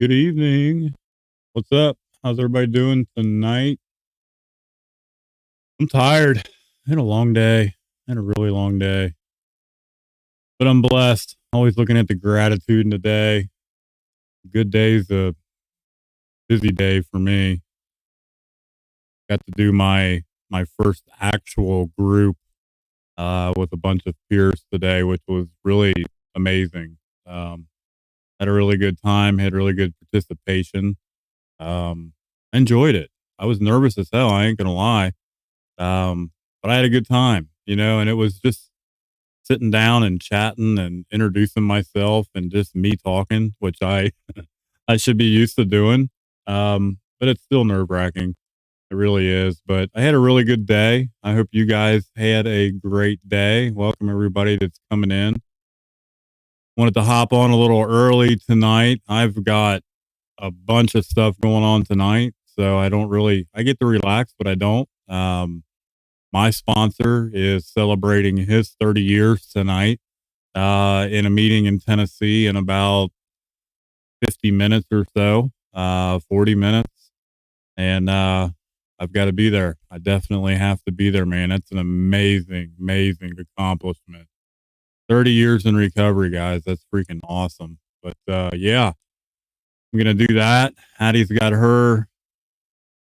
Good evening. What's up? How's everybody doing tonight? I'm tired. I had a long day. I had a really long day, but I'm blessed. Always looking at the gratitude in the day. Good day's a busy day for me. Got to do my first actual group with a bunch of peers today, which was really amazing. Um, had a really good time. Had really good participation. Um, enjoyed it. I was nervous as hell. I ain't gonna lie. But I had a good time, and it was just sitting down and chatting and introducing myself and just me talking, which I should be used to doing. But it's still nerve wracking. It really is. But I had a really good day. I hope you guys had a great day. Welcome everybody that's coming in. Wanted to hop on a little early tonight. I've got a bunch of stuff going on tonight, so I get to relax, but I don't. My sponsor is celebrating his 30 years tonight in a meeting in Tennessee in about 50 minutes or so, 40 minutes. And I've got to be there. I definitely have to be there, man. That's an amazing, amazing accomplishment. 30 years in recovery, guys. That's freaking awesome. But yeah, I'm going to do that. Hattie's got her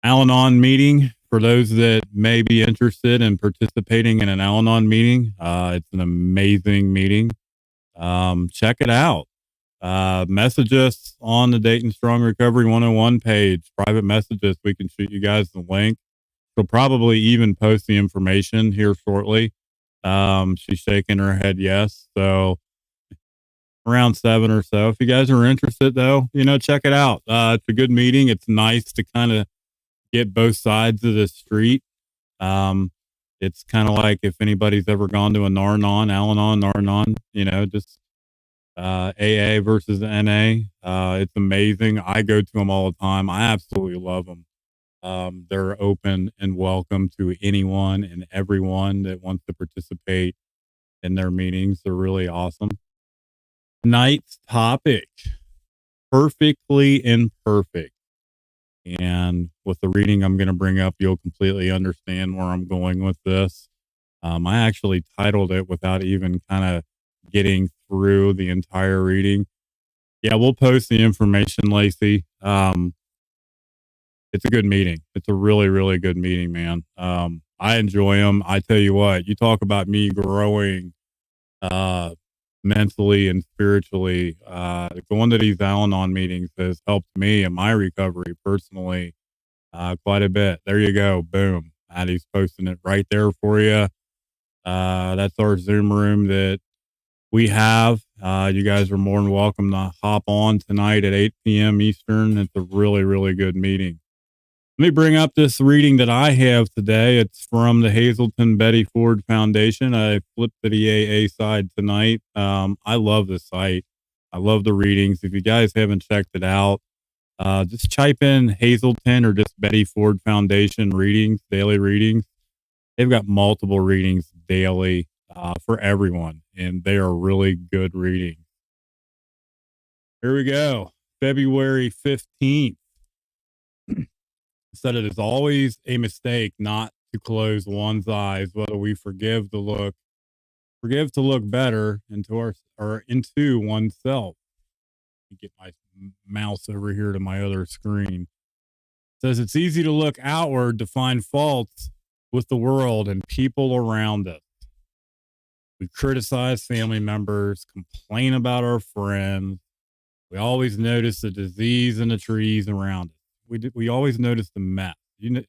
Al Anon meeting. For those that may be interested in participating in an Al Anon meeting, it's an amazing meeting. Check it out. Message us on the Dayton Strong Recovery 101 page. Private messages. We can shoot you guys the link. She'll probably even post the information here shortly. She's shaking her head yes. So around 7 or so. If you guys are interested, though, check it out. It's a good meeting. It's nice to kind of get both sides of the street. It's kind of like if anybody's ever gone to a Nar-Anon, Al-Anon, Nar-Anon, just AA versus NA. It's amazing. I go to them all the time. I absolutely love them. They're open and welcome to anyone and everyone that wants to participate in their meetings. They're really awesome. Tonight's topic, perfectly imperfect. And with the reading I'm going to bring up, you'll completely understand where I'm going with this. I actually titled it without even kind of getting through the entire reading. Yeah, we'll post the information, Lacey. It's a good meeting. It's a really, really good meeting, man. I enjoy them. I tell you what, you talk about me growing mentally and spiritually. Going to these Al Anon meetings has helped me in my recovery personally quite a bit. There you go. Boom. Addie's posting it right there for you. That's our Zoom room that we have. You guys are more than welcome to hop on tonight at 8 p.m. Eastern. It's a really, really good meeting. Let me bring up this reading that I have today. It's from the Hazelton Betty Ford Foundation. I flipped to the AA side tonight. I love the site. I love the readings. If you guys haven't checked it out, just type in Hazelton or just Betty Ford Foundation readings, daily readings. They've got multiple readings daily for everyone, and they are really good readings. Here we go. February 15th. Said it is always a mistake not to close one's eyes, whether we forgive to look better into oneself. Get my mouse over here to my other screen. It says it's easy to look outward to find faults with the world and people around us. We criticize family members, complain about our friends. We always notice the disease in the trees around us. We always notice the mess. You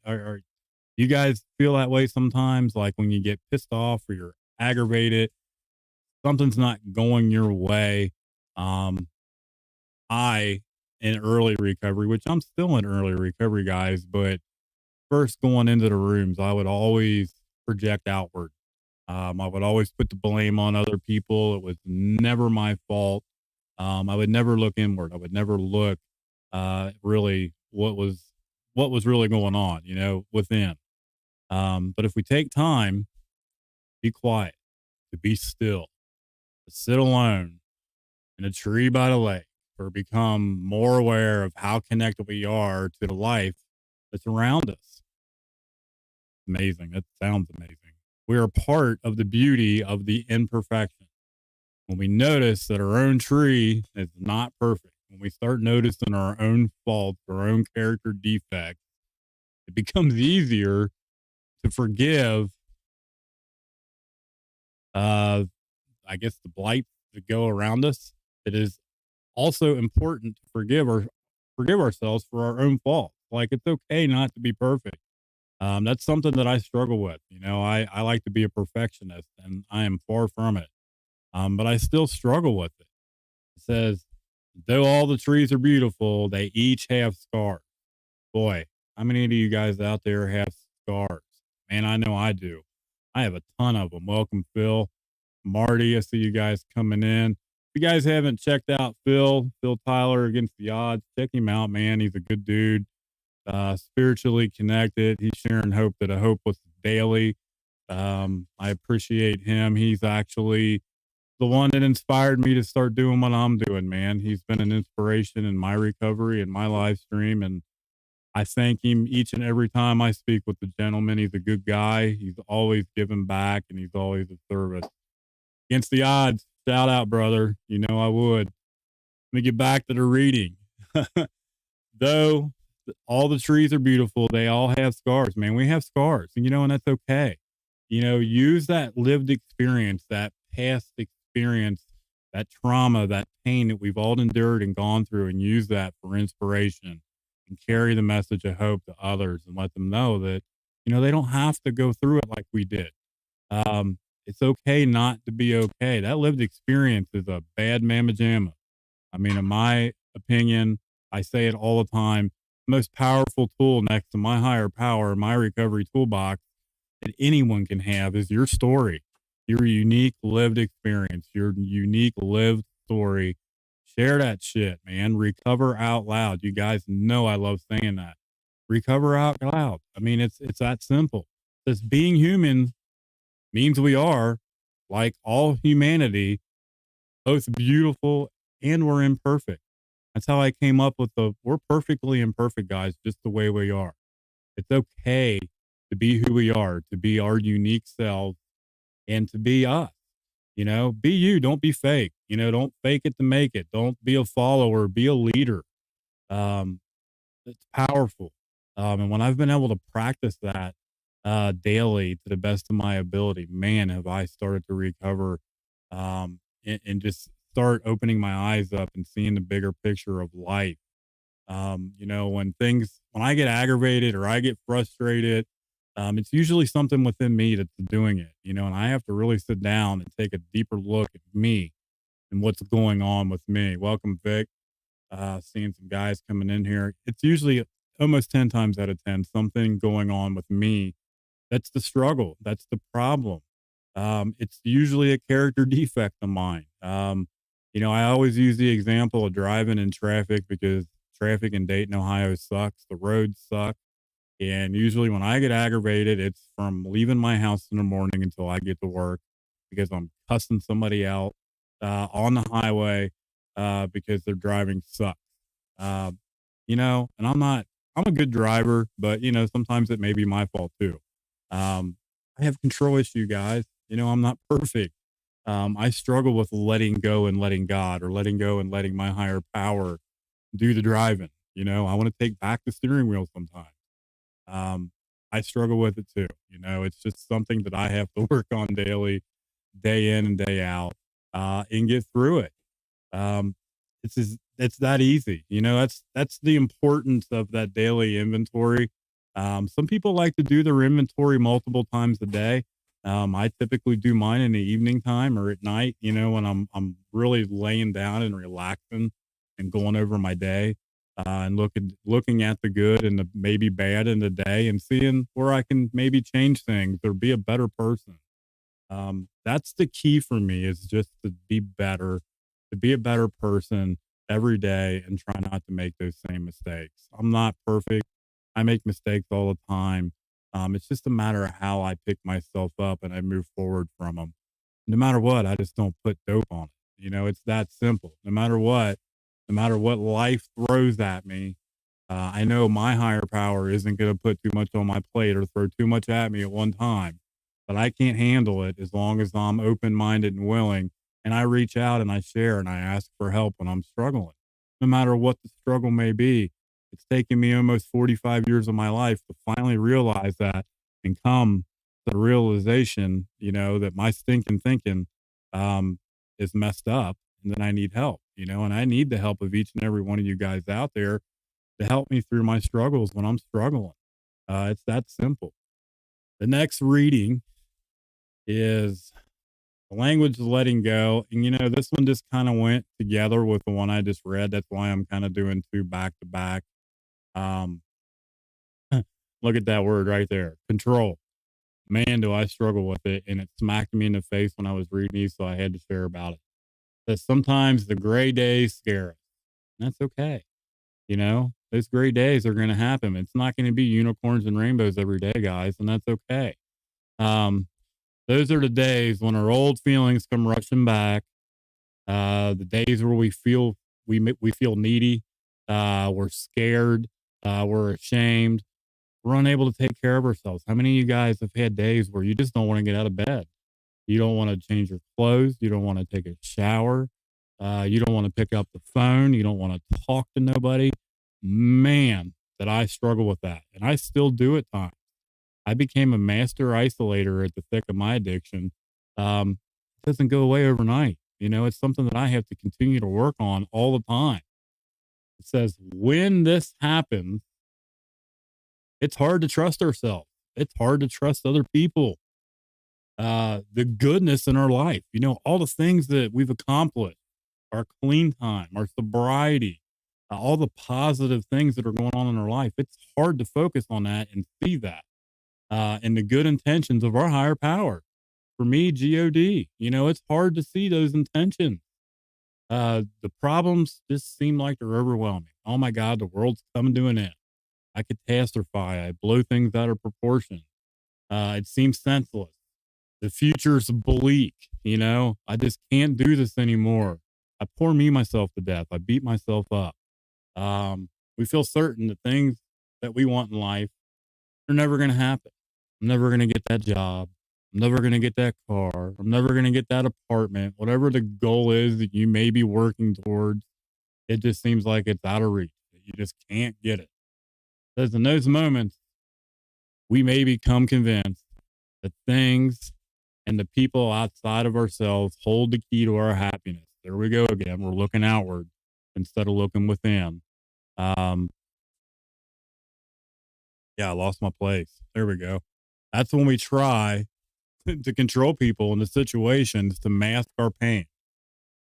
guys feel that way sometimes? Like when you get pissed off or you're aggravated, something's not going your way. I in early recovery, which I'm still in early recovery, guys, but first going into the rooms, I would always project outward. I would always put the blame on other people. It was never my fault. I would never look inward. I would never look really what was really going on, within. But if we take time, be quiet, to be still, to sit alone in a tree by the lake, or become more aware of how connected we are to the life that's around us. Amazing. That sounds amazing. We are part of the beauty of the imperfection. When we notice that our own tree is not perfect, when we start noticing our own faults, our own character defects, it becomes easier to forgive, uh, I guess, the blight that go around us. It is also important to forgive ourselves for our own faults. Like, it's okay not to be perfect. That's something that I struggle with. I like to be a perfectionist, and I am far from it. But I still struggle with it. It says, though all the trees are beautiful, they each have scars. Boy, how many of you guys out there have scars? Man, I know I do. I have a ton of them. Welcome, Phil. Marty, I see you guys coming in. If you guys haven't checked out Phil Tyler Against the Odds, check him out, man. He's a good dude, spiritually connected. He's sharing hope that a hope was daily. I appreciate him. He's actually the one that inspired me to start doing what I'm doing, man. He's been an inspiration in my recovery and my live stream. And I thank him each and every time I speak with the gentleman. He's a good guy. He's always giving back and he's always of service. Against the Odds, shout out, brother. You know I would. Let me get back to the reading. Though all the trees are beautiful, they all have scars, man. We have scars, and that's okay. Use that lived experience, that past experience, that trauma, that pain that we've all endured and gone through, and use that for inspiration and carry the message of hope to others and let them know that, they don't have to go through it like we did. It's okay not to be okay. That lived experience is a bad mamma jamma. I mean, in my opinion, I say it all the time. The most powerful tool next to my higher power, my recovery toolbox that anyone can have is your story, your unique lived experience, your unique lived story. Share that shit, man. Recover out loud. You guys know I love saying that. Recover out loud. I mean, it's that simple. This being human means we are, like all humanity, both beautiful and we're imperfect. That's how I came up with we're perfectly imperfect, guys, just the way we are. It's okay to be who we are, to be our unique selves and to be us. Be you, don't be fake. Don't fake it to make it. Don't be a follower, be a leader. Um, it's powerful. And when I've been able to practice that daily to the best of my ability, man, have I started to recover and just start opening my eyes up and seeing the bigger picture of life. When I get aggravated or I get frustrated, it's usually something within me that's doing it, and I have to really sit down and take a deeper look at me and what's going on with me. Welcome, Vic. Seeing some guys coming in here. It's usually almost 10 times out of 10, something going on with me. That's the struggle. That's the problem. It's usually a character defect of mine. I always use the example of driving in traffic because traffic in Dayton, Ohio sucks. The roads suck. And usually when I get aggravated, it's from leaving my house in the morning until I get to work because I'm cussing somebody out on the highway because their driving sucks. And I'm a good driver, but, sometimes it may be my fault too. I have control issue, guys. I'm not perfect. I struggle with letting go and letting God or letting go and letting my higher power do the driving. I want to take back the steering wheel sometimes. I struggle with it too. It's just something that I have to work on daily, day in and day out, and get through it. Um, it's that easy. That's the importance of that daily inventory. Some people like to do their inventory multiple times a day. I typically do mine in the evening time or at night, when I'm really laying down and relaxing and going over my day, and looking at the good and the maybe bad in the day and seeing where I can maybe change things or be a better person. That's the key for me is just to be better, to be a better person every day and try not to make those same mistakes. I'm not perfect. I make mistakes all the time. It's just a matter of how I pick myself up and I move forward from them. No matter what, I just don't put dope on it. It's that simple. No matter what, No matter what life throws at me, I know my higher power isn't going to put too much on my plate or throw too much at me at one time, but I can't handle it as long as I'm open minded and willing. And I reach out and I share and I ask for help when I'm struggling, no matter what the struggle may be. It's taken me almost 45 years of my life to finally realize that and come to the realization, that my stinking thinking um, is messed up and that I need help, and I need the help of each and every one of you guys out there to help me through my struggles when I'm struggling. It's that simple. The next reading is The Language of Letting Go. And, this one just kind of went together with the one I just read. That's why I'm kind of doing two back to back. Um, Look at that word right there, control. Man, do I struggle with it. And it smacked me in the face when I was reading these, so I had to share about it. That sometimes the gray days scare us. And that's okay. Those gray days are going to happen. It's not going to be unicorns and rainbows every day, guys, and that's okay. Um, those are the days when our old feelings come rushing back. The days where we feel needy, we're scared, we're ashamed, we're unable to take care of ourselves. How many of you guys have had days where you just don't want to get out of bed? You don't want to change your clothes. You don't want to take a shower. You don't want to pick up the phone. You don't want to talk to nobody. Man, that I struggle with that. And I still do at times. I became a master isolator at the thick of my addiction. It doesn't go away overnight. It's something that I have to continue to work on all the time. It says, when this happens, it's hard to trust ourselves. It's hard to trust other people. The goodness in our life, all the things that we've accomplished, our clean time, our sobriety, all the positive things that are going on in our life. It's hard to focus on that and see that, and the good intentions of our higher power. For me, God, it's hard to see those intentions. The problems just seem like they're overwhelming. Oh my God, the world's coming to an end. I catastrophize. I blow things out of proportion. It seems senseless. The future's bleak. I just can't do this anymore. I pour myself to death. I beat myself up. We feel certain that things that we want in life are never going to happen. I'm never going to get that job. I'm never going to get that car. I'm never going to get that apartment. Whatever the goal is that you may be working towards, it just seems like it's out of reach. You just can't get it. Because in those moments, we may become convinced that things and the people outside of ourselves hold the key to our happiness. There we go again. We're looking outward instead of looking within. Yeah, I lost my place. There we go. That's when we try to control people in the situations to mask our pain.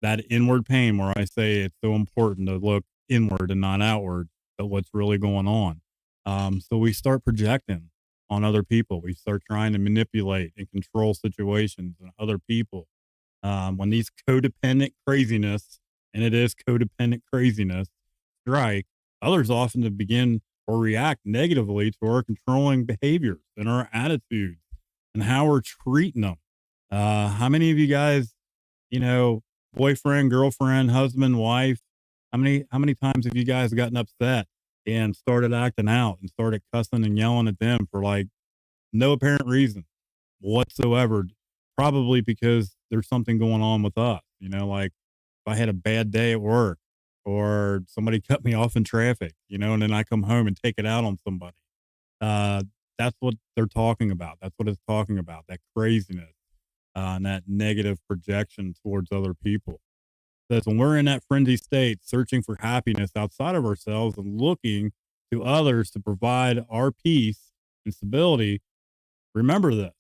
That inward pain where I say it's so important to look inward and not outward at what's really going on. So we start projecting on other people. We start trying to manipulate and control situations and other people. When these codependent craziness, and it is codependent craziness, strike, others often to begin or react negatively to our controlling behaviors and our attitudes and how we're treating them. How many of you guys, boyfriend, girlfriend, husband, wife, how many times have you guys gotten upset and started acting out and started cussing and yelling at them for like no apparent reason whatsoever? Probably because there's something going on with us, like if I had a bad day at work or somebody cut me off in traffic, and then I come home and take it out on somebody. That's what they're talking about. That's what it's talking about, that craziness, and that negative projection towards other people. Says when we're in that frenzy state, searching for happiness outside of ourselves and looking to others to provide our peace and stability, remember this.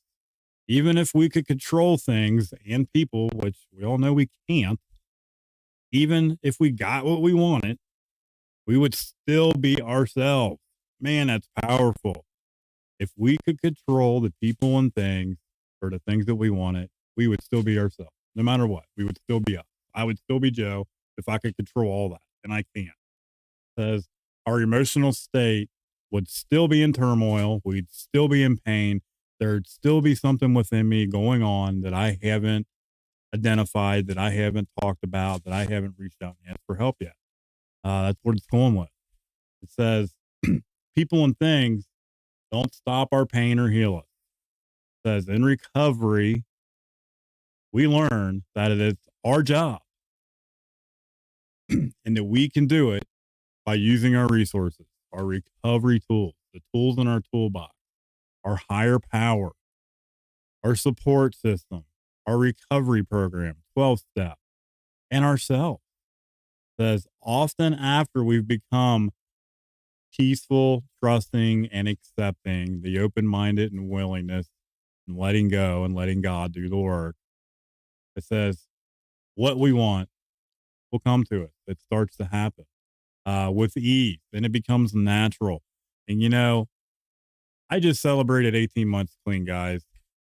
Even if we could control things and people, which we all know we can't, even if we got what we wanted, we would still be ourselves. Man, that's powerful. If we could control the people and things or the things that we wanted, we would still be ourselves. No matter what, we would still be us. I would still be Joe if I could control all that, and I can't. It says our emotional state would still be in turmoil. We'd still be in pain. There'd still be something within me going on that I haven't identified, that I haven't talked about, that I haven't reached out and asked for help yet. That's what it's going with. It says, people and things don't stop our pain or heal us. It says, in recovery, we learn that it is our job and that we can do it by using our resources, our recovery tools, the tools in our toolbox, our higher power, our support system, our recovery program, 12 step, and ourselves. It says, often after we've become peaceful, trusting, and accepting, the open minded and willingness and letting go and letting God do the work. It says, what we want will come to us. It starts to happen with ease, and it becomes natural. And, I just celebrated 18 months clean, guys.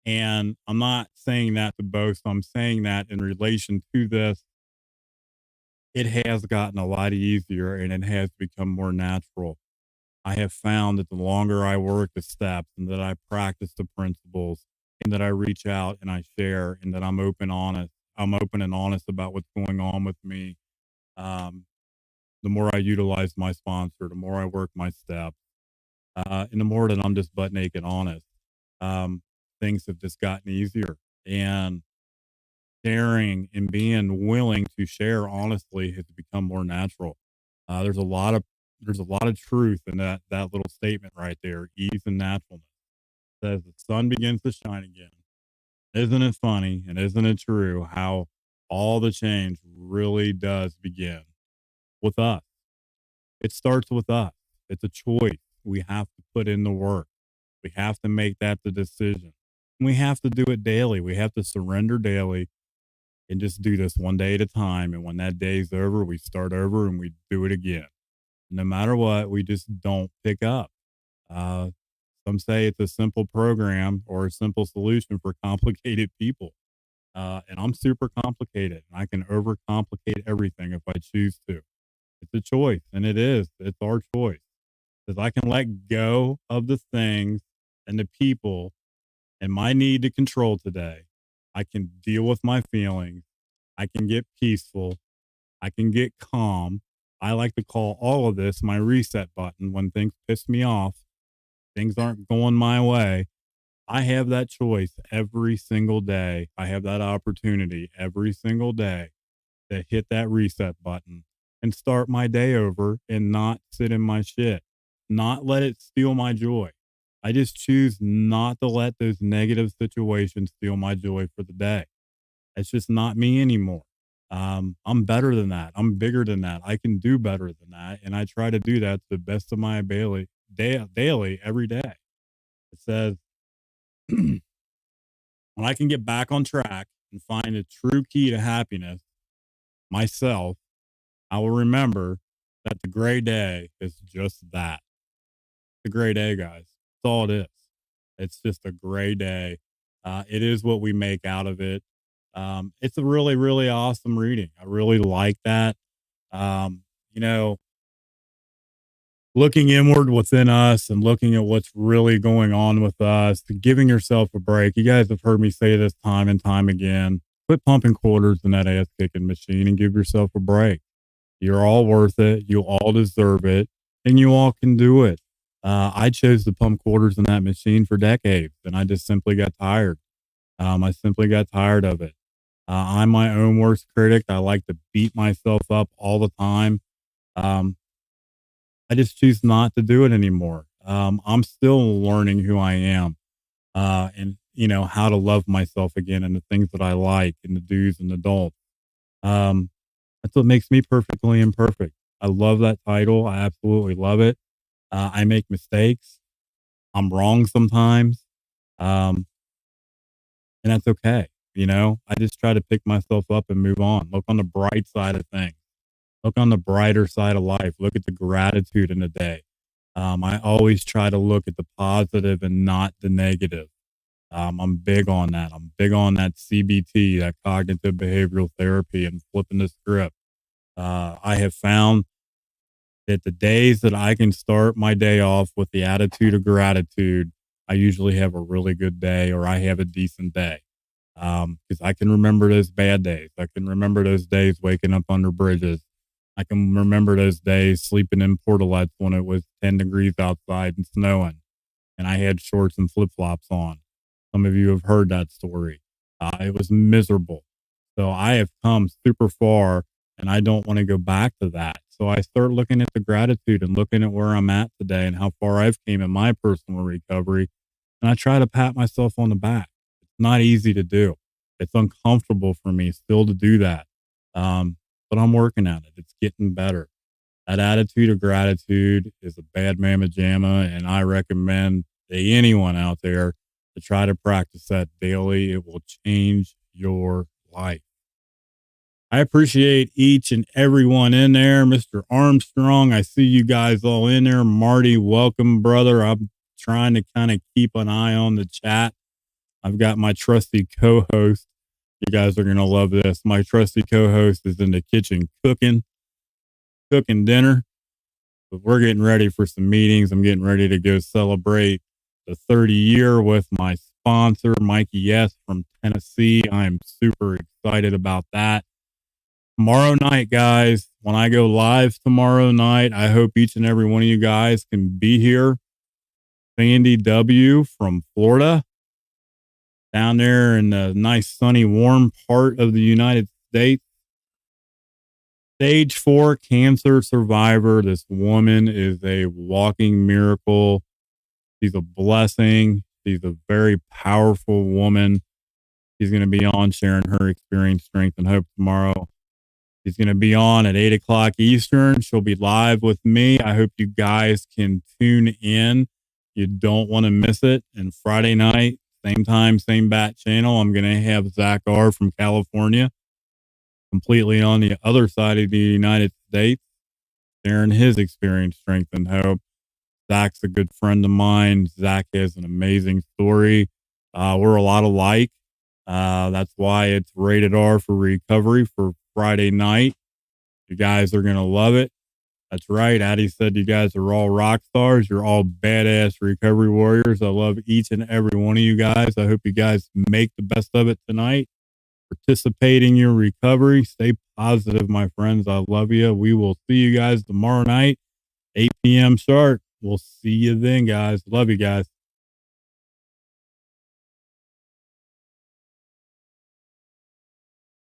And I'm not saying that to boast. I'm saying that in relation to this, it has gotten a lot easier and it has become more natural. I have found that the longer I work the steps and that I practice the principles and that I reach out and I share and that I'm open and honest about what's going on with me. Um, the more I utilize my sponsor, the more I work my steps, and the more that I'm just butt naked honest, um, things have just gotten easier. And sharing and being willing to share honestly has become more natural. There's a lot of truth in that little statement right there. Ease and naturalness. Says the sun begins to shine again. Isn't it funny and isn't it true how all the change really does begin with us? It starts with us. It's a choice. We have to put in the work. We have to make that the decision. We have to do it daily. We have to surrender daily and just do this one day at a time. And when that day's over, we start over and we do it again. No matter what, we just don't pick up. Uh, some say it's a simple program or a simple solution for complicated people. And I'm super complicated and I can overcomplicate everything if I choose to. It's a choice, and it is. It's our choice. Because I can let go of the things and the people and my need to control today. I can deal with my feelings. I can get peaceful. I can get calm. I like to call all of this my reset button when things piss me off, things aren't going my way. I have that choice every single day. I have that opportunity every single day to hit that reset button and start my day over and not sit in my shit, not let it steal my joy. I just choose not to let those negative situations steal my joy for the day. It's just not me anymore. I'm better than that. I'm bigger than that. I can do better than that. And I try to do that to the best of my ability daily, every day. It says, when I can get back on track and find a true key to happiness myself, I will remember that the gray day is just that. The gray day, guys. That's all it is. It's just a gray day. It is what we make out of it. It's a really, really awesome reading. I really like that. Um, you know, looking inward within us and looking at what's really going on with us, giving yourself a break. You guys have heard me say this time and time again. Quit pumping quarters in that ass kicking machine and give yourself a break. You're all worth it. You all deserve it, and you all can do it. I chose to pump quarters in that machine for decades, and I just simply got tired. I simply got tired of it. I'm my own worst critic. I like to beat myself up all the time. Um, I just choose not to do it anymore. I'm still learning who I am, and how to love myself again, and the things that I like, and the do's and the don'ts. Um, that's what makes me perfectly imperfect. I love that title. I absolutely love it. I make mistakes. I'm wrong sometimes. Um, and that's okay. I just try to pick myself up and move on. Look on the bright side of things. Look on the brighter side of life. Look at the gratitude in the day. I always try to look at the positive and not the negative. I'm big on that. I'm big on that CBT, that cognitive behavioral therapy, and flipping the script. I have found that the days that I can start my day off with the attitude of gratitude, I usually have a really good day or I have a decent day. Because I can remember those bad days. I can remember those days waking up under bridges. I can remember those days sleeping in portalettes when it was 10 degrees outside and snowing, and I had shorts and flip flops on. Some of you have heard that story. It was miserable. So I have come super far, and I don't want to go back to that. So I start looking at the gratitude and looking at where I'm at today and how far I've came in my personal recovery. And I try to pat myself on the back. It's not easy to do. It's uncomfortable for me still to do that. But I'm working at it. It's getting better. That attitude of gratitude is a bad mamma jamma, and I recommend to anyone out there to try to practice that daily. It will change your life. I appreciate each and everyone in there. Mr. Armstrong, I see you guys all in there. Marty, welcome, brother. I'm trying to kind of keep an eye on the chat. I've got my trusty co-host. You guys are going to love this. My trusty co-host is in the kitchen cooking dinner. But we're getting ready for some meetings. I'm getting ready to go celebrate the 30 year with my sponsor, Mikey S. from Tennessee. I'm super excited about that. Tomorrow night, guys, when I go live tomorrow night, I hope each and every one of you guys can be here. Sandy W. from Florida, down there in the nice, sunny, warm part of the United States. Stage 4 cancer survivor. This woman is a walking miracle. She's a blessing. She's a very powerful woman. She's going to be on sharing her experience, strength, and hope tomorrow. She's going to be on at 8 o'clock Eastern. She'll be live with me. I hope you guys can tune in. You don't want to miss it. And Friday night, same time, same bat channel, I'm going to have Zach R. from California, completely on the other side of the United States, sharing his experience, strength, and hope. Zach's a good friend of mine. Zach has an amazing story. We're a lot alike. That's why it's rated R for recovery for Friday night. You guys are going to love it. That's right. Addie said you guys are all rock stars. You're all badass recovery warriors. I love each and every one of you guys. I hope you guys make the best of it tonight. Participate in your recovery. Stay positive, my friends. I love you. We will see you guys tomorrow night, 8 p.m. sharp. We'll see you then, guys. Love you guys.